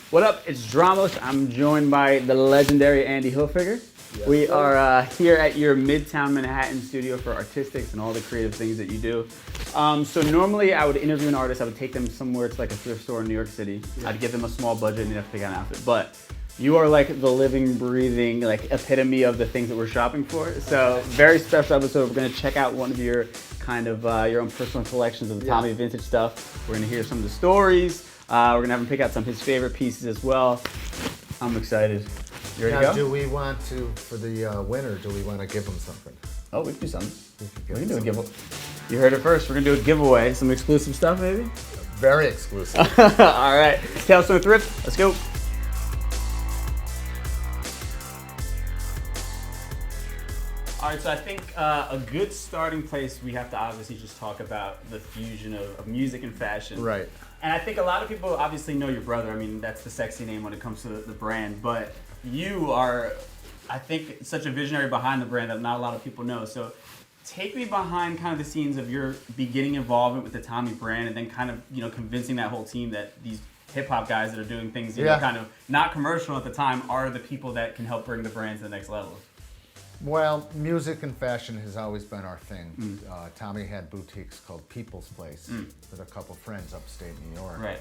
What up? It's Dramos. I'm joined by the legendary Andy Hilfiger. Yes, we are here at your Midtown Manhattan studio for Artistics and all the creative things that you do. So normally I would interview an artist, I would take them somewhere to like a thrift store in New York City. Yeah. I'd give them a small budget and they'd have to pick out an outfit. But you are like the living, breathing, like epitome of the things that we're shopping for. So very special episode. We're gonna check out one of your kind of your own personal collections of the Tommy vintage stuff. We're gonna hear some of the stories. We're gonna have him pick out some of his favorite pieces as well. I'm excited. You ready to go? Do we want to, for the winner, do we want to give them something? Oh, we can do something. We can do a giveaway. You heard it first. We're gonna do a giveaway. Some exclusive stuff, maybe? Very exclusive. All right. Tales from the Thrift. Let's go. All right, so I think a good starting place, we have to obviously just talk about the fusion of music and fashion. Right. And I think a lot of people obviously know your brother. I mean, that's the sexy name when it comes to the brand. But you are, I think, such a visionary behind the brand that not a lot of people know. So take me behind kind of the scenes of your beginning involvement with the Tommy brand and then kind of, convincing that whole team that these hip hop guys that are doing things, kind of not commercial at the time are the people that can help bring the brand to the next level. Well, music and fashion has always been our thing. Tommy had boutiques called People's Place with a couple friends upstate New York. Right.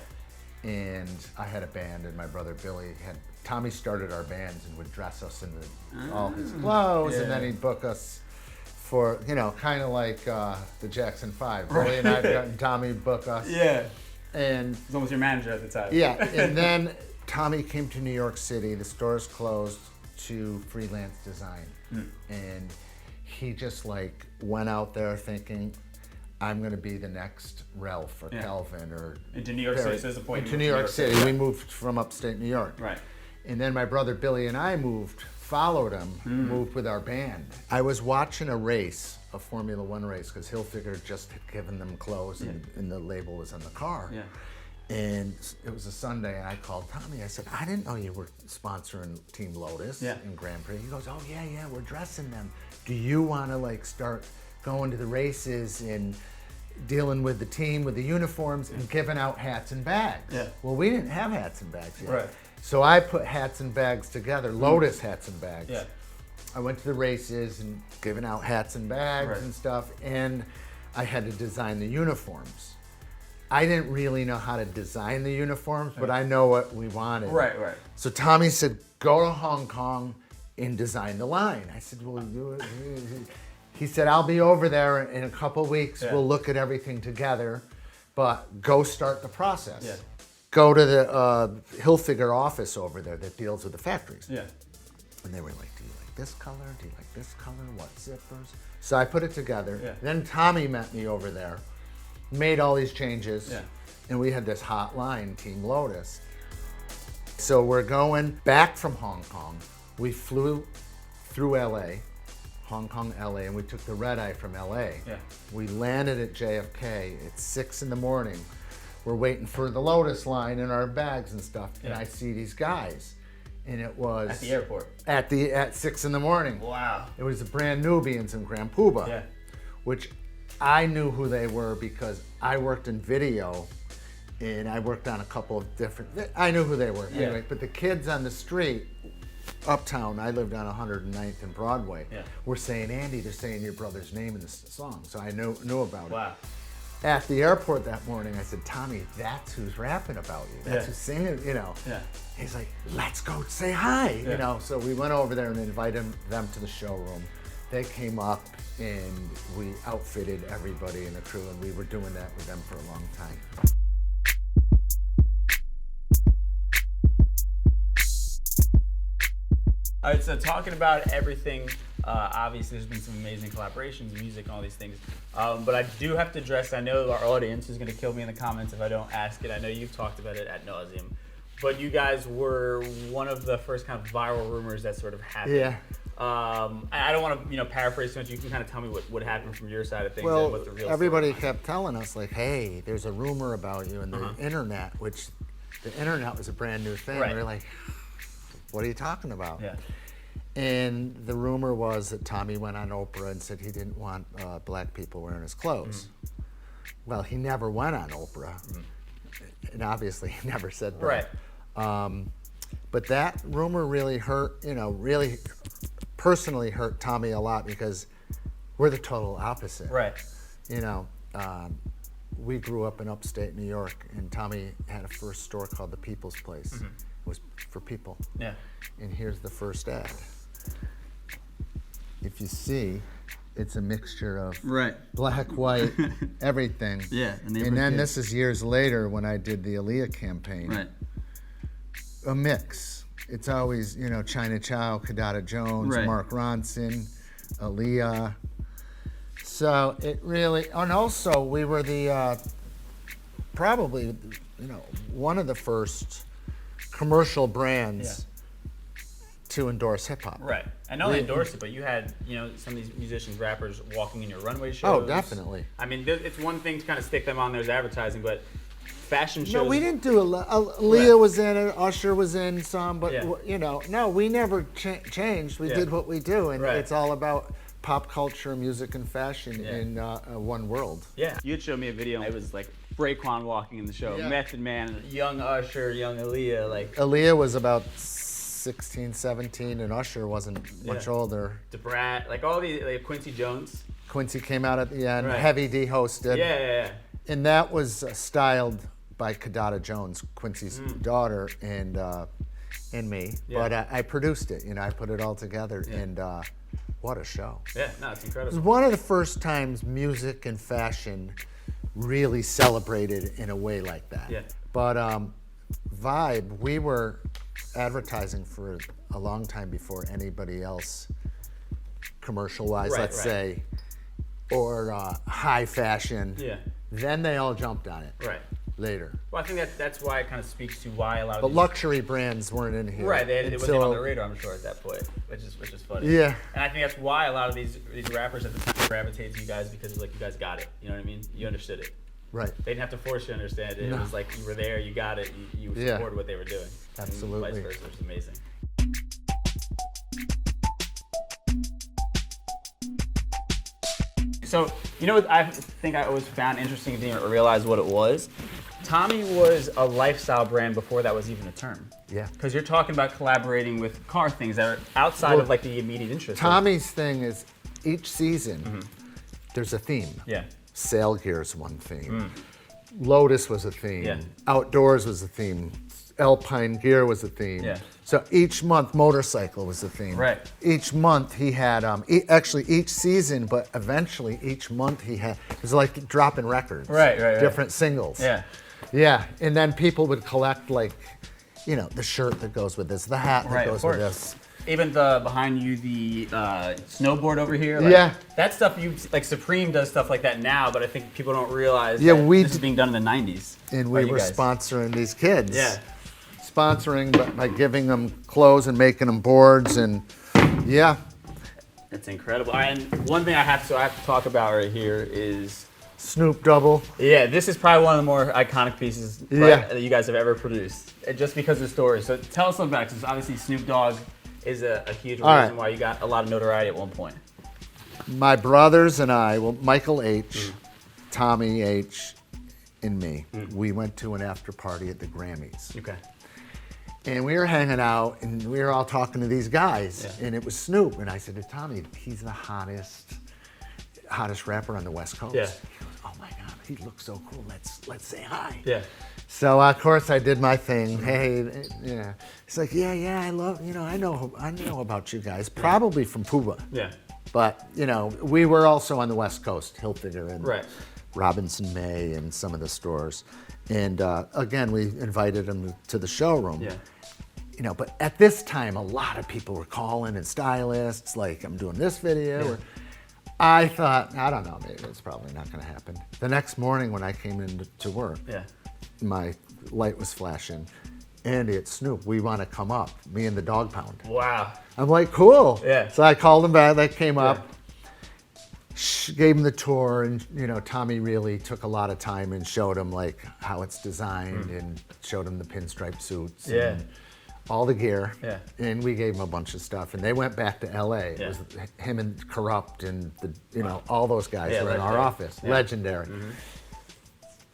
And I had a band, and my brother Billy Tommy started our bands and would dress us in all his clothes, and then he'd book us for, kind of like the Jackson 5. Billy and I and Tommy would book us. Yeah. And he's almost your manager at the time. Yeah, and then Tommy came to New York City. The stores closed to freelance design. And he just went out there thinking, I'm going to be the next Ralph or Calvin or into New York City. So there's a point into New York City. We moved from upstate New York. Right. And then my brother Billy and I followed him, moved with our band. I was watching a race, a Formula One race, because Hilfiger just had given them clothes and the label was on the car. Yeah. And it was a Sunday, and I called Tommy. I said, I didn't know you were sponsoring Team Lotus in Grand Prix. He goes, oh, yeah, we're dressing them. Do you want to start going to the races and dealing with the team, with the uniforms, and giving out hats and bags? Yeah. Well, we didn't have hats and bags yet. Right. So I put hats and bags together, Lotus hats and bags. Yeah. I went to the races and giving out hats and bags and stuff, and I had to design the uniforms. I didn't really know how to design the uniforms, but I know what we wanted. Right. So Tommy said, go to Hong Kong and design the line. I said, well, do it. He said, I'll be over there in a couple of weeks. Yeah. We'll look at everything together, but go start the process. Yeah. Go to the Hilfiger office over there that deals with the factories. Yeah. And they were like, do you like this color? Do you like this color? What zippers? So I put it together. Yeah. Then Tommy met me over there. Made all these changes, and we had this hot line, Team Lotus. So we're going back from Hong Kong. We flew through LA, Hong Kong, LA, and we took the red eye from LA. Yeah. We landed at JFK at 6 in the morning. We're waiting for the Lotus line in our bags and stuff, and I see these guys. And it was at the airport. At 6 in the morning. Wow. It was the Brand Nubians in Grand Puba, which I knew who they were because I worked in video and I worked on a couple of different, I knew who they were anyway, but the kids on the street, uptown, I lived on 109th and Broadway, were saying, Andy, they're saying your brother's name in the song. So I knew about it. Wow. At the airport that morning, I said, Tommy, that's who's rapping about you. That's who's singing, Yeah. He's like, let's go say hi, So we went over there and invited them to the showroom. They came up and we outfitted everybody in the crew, and we were doing that with them for a long time. All right, so talking about everything, obviously there's been some amazing collaborations, music, and all these things. But I do have to address, I know our audience is going to kill me in the comments if I don't ask it. I know you've talked about it ad nauseum. But you guys were one of the first kind of viral rumors that sort of happened. Yeah. I don't want to, paraphrase too much. You can kind of tell me what happened from your side of things and what the real everybody story kept telling us, hey, there's a rumor about you in the internet, which the internet was a brand new thing. Right. We were like, what are you talking about? Yeah. And the rumor was that Tommy went on Oprah and said he didn't want black people wearing his clothes. Well, he never went on Oprah. And obviously he never said that. Right. But that rumor really hurt, really personally hurt Tommy a lot because we're the total opposite. Right. We grew up in upstate New York, and Tommy had a first store called the People's Place. It was for people. Yeah. And here's the first ad. If you see, it's a mixture of black, white, everything. Yeah. And then this is years later when I did the Aaliyah campaign. Right. A mix. It's always, China Chow, Kadada Jones, Mark Ronson, Aaliyah. So it really, and also we were the, probably, one of the first commercial brands to endorse hip hop. Right. And not only endorse it, but you had, some of these musicians, rappers walking in your runway shows. Oh, definitely. I mean, it's one thing to kind of stick them on there as advertising, but fashion shows. No, we didn't do Aaliyah was in it, Usher was in some, but, no, we never changed. We did what we do, and it's all about pop culture, music, and fashion in one world. Yeah. You had showed me a video. It was like Raekwon walking in the show, Method Man, young Usher, young Aaliyah. Aaliyah was about 16, 17, and Usher wasn't much older. Da Brat, all the Quincy Jones. Quincy came out at the end. Heavy D hosted. Yeah. And that was styled by Kadada Jones, Quincy's daughter, and me. Yeah. But I produced it. I put it all together, and what a show! Yeah, no, it's incredible. It was one of the first times music and fashion really celebrated in a way like that. Yeah. But Vibe, we were advertising for a long time before anybody else, commercial-wise, let's say, or high fashion. Yeah. Then they all jumped on it. Right. Later. Well, I think that's why it kind of speaks to why a lot of But luxury brands weren't in here. Right, it wasn't on the radar, I'm sure, at that point, which is funny. Yeah. And I think that's why a lot of these rappers at the time gravitated to you guys, because you guys got it. You know what I mean? You understood it. Right. They didn't have to force you to understand it. No. It was like you were there, you got it, you supported what they were doing. Absolutely. And vice versa, which is amazing. So, what I think I always found interesting and didn't realize what it was? Tommy was a lifestyle brand before that was even a term. Yeah. Because you're talking about collaborating with car things that are outside of the immediate interest. Tommy's thing is each season there's a theme. Yeah. Sail Gear's one theme. Lotus was a theme. Yeah. Outdoors was a theme. Alpine Gear was a theme. Yeah. So each month, motorcycle was a theme. Right. Each month he had, actually each season, but eventually each month he had, it was like dropping records. Right. Different singles. Yeah. Yeah, and then people would collect the shirt that goes with this, the hat that goes with this. Even behind you, the snowboard over here. That stuff, Supreme does stuff like that now, but I think people don't realize that this is being done in the 90s. And we were sponsoring these kids. Yeah. Sponsoring by giving them clothes and making them boards, and It's incredible. And one thing I have to talk about right here is Snoop Double. Yeah, this is probably one of the more iconic pieces that you guys have ever produced, just because of the story. So tell us about it, because obviously Snoop Dogg is a huge reason why you got a lot of notoriety at one point. My brothers and I, Michael H., Tommy H., and me, we went to an after party at the Grammys. Okay. And we were hanging out, and we were all talking to these guys, and it was Snoop. And I said to Tommy, he's the hottest rapper on the West Coast. Yeah. He goes, oh my God, he looks so cool. Let's say hi. Yeah. So of course I did my thing. Hey, yeah. He's like, yeah, I love, I know about you guys, probably from Puba. Yeah. But we were also on the West Coast, Hilfiger and Robinson May and some of the stores. And again, we invited him to the showroom. Yeah. But at this time, a lot of people were calling, and stylists, like, I'm doing this video. Yeah. Or, I thought, I don't know, maybe it's probably not going to happen. The next morning when I came in to work, my light was flashing. Andy, it's Snoop. We want to come up, me and the Dog Pound. Wow. I'm like, cool. Yeah. So I called him back. They came up, gave him the tour, and Tommy really took a lot of time and showed him how it's designed and showed him the pinstripe suits. And all the gear. Yeah. And we gave him a bunch of stuff, and they went back to LA. It was him and Corrupt and all those guys were in our office. Yeah. Legendary.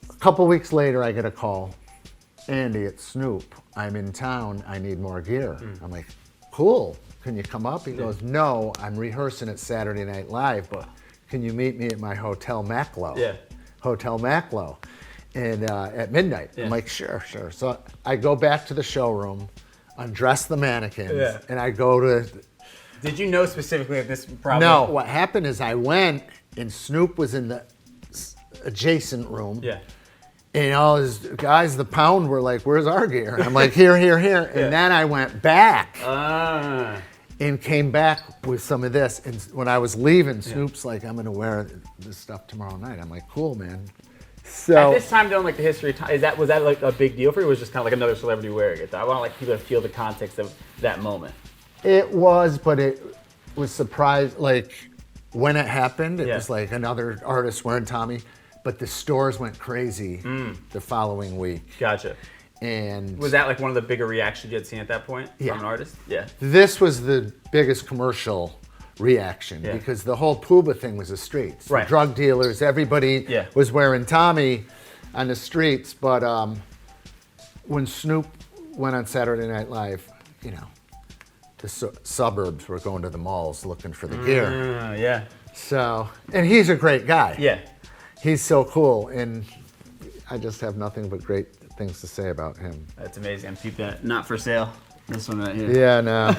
A couple weeks later, I get a call. Andy, it's Snoop. I'm in town. I need more gear. I'm like, cool. Can you come up? He goes, no, I'm rehearsing at Saturday Night Live, but can you meet me at my Hotel Maclo? Yeah. Hotel Maclo. And at midnight. Yeah. I'm like, sure. So I go back to the showroom, undress the mannequins, and I go to... Did you know specifically that this problem? No, what happened is I went, and Snoop was in the adjacent room. Yeah. And all his guys, the pound, were like, where's our gear? I'm like, here. And then I went back and came back with some of this. And when I was leaving, Snoop's like, I'm going to wear this stuff tomorrow night. I'm like, cool, man. So at this time, during like the history of time, was that like a big deal for you? Or was it just kind of like another celebrity wearing it? I want like people to feel the context of that moment. it was, but it was surprised. Like when it happened, it was like another artist wearing Tommy. But the stores went crazy the following week. Gotcha. And was that like one of the bigger reactions you had seen at that point from an artist? Yeah. This was the biggest commercial reaction because the whole Puba thing was the streets. Right. The drug dealers, everybody was wearing Tommy on the streets. But when Snoop went on Saturday Night Live, you know, the suburbs were going to the malls looking for the gear. Yeah. So, and he's a great guy. Yeah. He's so cool, and I just have nothing but great things to say about him. That's amazing. And keep that not for sale. This one right here. Yeah, no.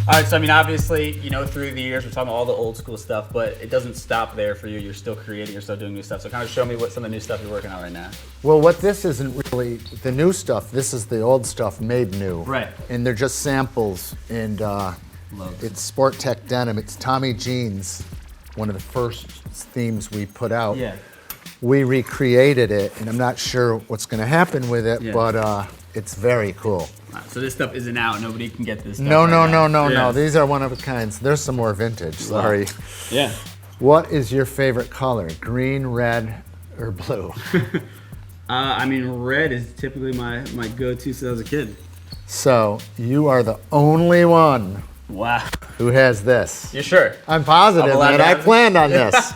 All right, so I mean, obviously, you know, through the years, we're talking all the old school stuff, but it doesn't stop there for you. You're still creating, you're still doing new stuff. So kind of show me what some of the new stuff you're working on right now. Well, what this isn't really the new stuff. This is the old stuff made new. Right. And they're just samples. And it's Sport Tech denim. It's Tommy Jeans, one of the first themes we put out. Yeah. We recreated it, and I'm not sure what's going to happen with it, but it's very cool. Wow, so this stuff isn't out. Nobody can get this stuff. No. These are one of a kind. There's some more vintage. Sorry. Yeah. What is your favorite color? Green, red, or blue? I mean, red is typically my go-to since I was a kid. So you are the only one Wow. who has this. You sure? I'm positive, man. I planned on this.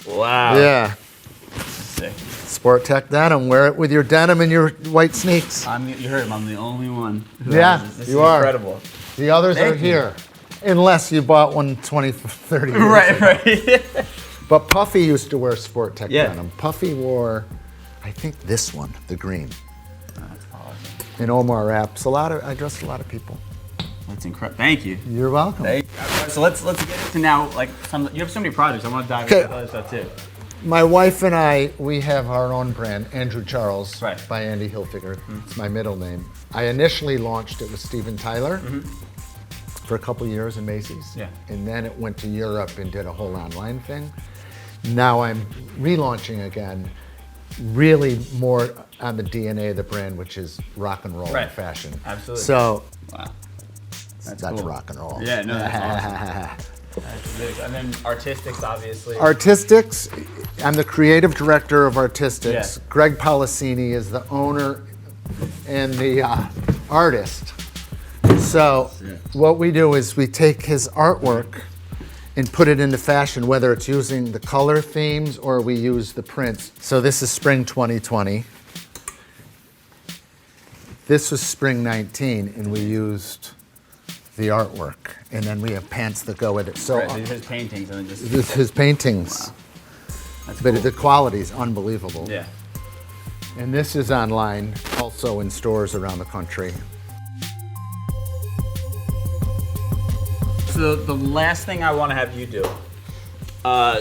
Wow. Yeah. Sick. Sport Tech denim. Wear it with your denim and your white sneaks. You heard him. I'm the only one who Yeah, has this. you is are. Incredible. The others Thank are you. here. Unless you bought one 20, 30 years Right, ago. right. But Puffy used to wear Sport Tech Yeah. denim. Puffy wore, I think, this one, the green. That's awesome. And Omar Raps. I dressed a lot of people. That's incredible. Thank you. You're welcome. So let's get into now, like, you have so many projects. I want to dive into other stuff too. My wife and I, we have our own brand, Andrew Charles, Right. by Andy Hilfiger. It's my middle name. I initially launched it with Steven Tyler for a couple years in Macy's. Yeah. And then it went to Europe and did a whole online thing. Now I'm relaunching again, really more on the DNA of the brand, which is rock and roll Right. and fashion. Absolutely. So Wow. that's cool. rock and roll. Yeah, no, that's awesome. That's big. And then artistics, obviously. Artistics, I'm the creative director of Artistics. Yeah. Greg Policini is the owner and the artist. So what we do is we take his artwork and put it into fashion, whether it's using the color themes or we use the prints. So this is spring 2020. This was spring 19, and we used the artwork. And then we have pants that go with it. So Right, his paintings and then just. this is his paintings. Wow. That's But cool. the quality is unbelievable. Yeah. And this is online, also in stores around the country. So the last thing I want to have you do.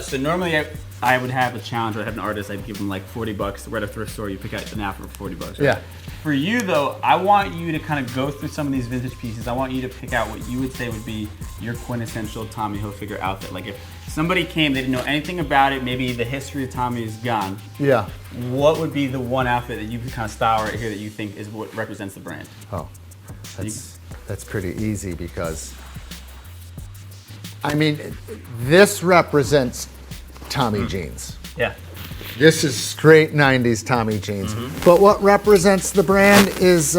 So normally I would have a challenge. I'd have an artist. I'd give them like $40. We're at a thrift store. You pick out an apple for $40. Right? Yeah. For you though, I want you to kind of go through some of these vintage pieces. I want you to pick out what you would say would be your quintessential Tommy Hilfiger outfit. Like if somebody came, they didn't know anything about it. Maybe the history of Tommy is gone. Yeah. What would be the one outfit that you could kind of style right here that you think is what represents the brand? Oh, that's pretty easy because, I mean, this represents Tommy jeans. Yeah. This is straight 90s Tommy jeans. But what represents the brand is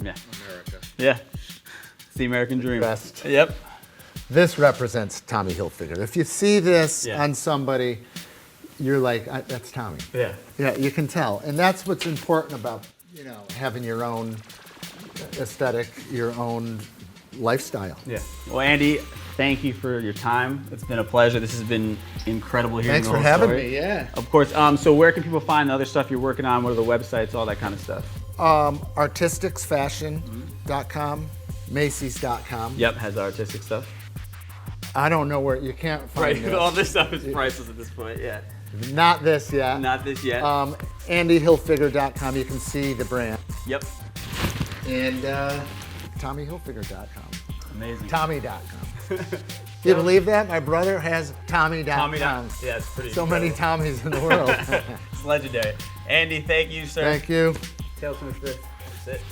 Yeah. America. Yeah. It's the American dream. Best. Yep. This represents Tommy Hilfiger. If you see this Yeah. on somebody, you're like, that's Tommy. Yeah. Yeah, you can tell. And that's what's important about, having your own aesthetic, your own lifestyle. Yeah. Well, Andy, thank you for your time. It's been a pleasure. This has been incredible hearing Thanks the for whole having story. me, yeah. Of course. So where can people find the other stuff you're working on? What are the websites, all that kind of stuff? Artisticsfashion.com, Macy's.com. Yep, has artistic stuff. I don't know where, you can't find Right. it. All this stuff is priceless at this point. Yeah. Not this yet. Not this yet. AndyHilfiger.com, you can see the brand. Yep. And TommyHilfiger.com. Amazing. Tommy.com. You believe that? My brother has Tommy.com. Yeah, it's pretty So many incredible. Tommies in the world. It's legendary. Andy, thank you, sir. Thank you. Tales from the Script. That's it.